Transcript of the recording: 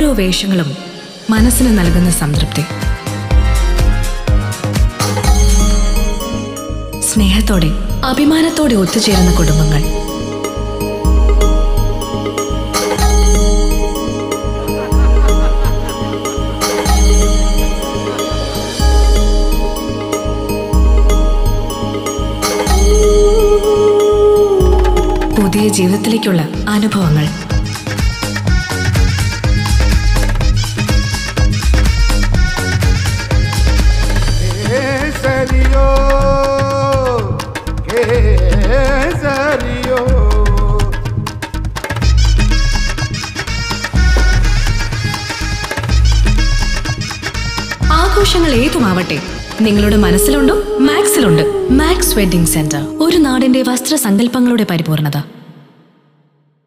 ഓരോ വേഷങ്ങളും മനസ്സിന് നൽകുന്ന സംതൃപ്തി. സ്നേഹത്തോടെ അഭിമാനത്തോടെ ഒത്തുചേരുന്ന കുടുംബങ്ങൾ. പുതിയ ജീവിതത്തിലേക്കുള്ള അനുഭവങ്ങൾ. ആഘോഷങ്ങൾ ഏതുമാവട്ടെ, നിങ്ങളുടെ മനസ്സിലുണ്ടോ? മാക്സിലുണ്ട്. മാക്സ് വെഡിംഗ് സെന്റർ, ഒരു നാടിന്റെ വസ്ത്രസങ്കല്പങ്ങളുടെ പരിപൂർണത.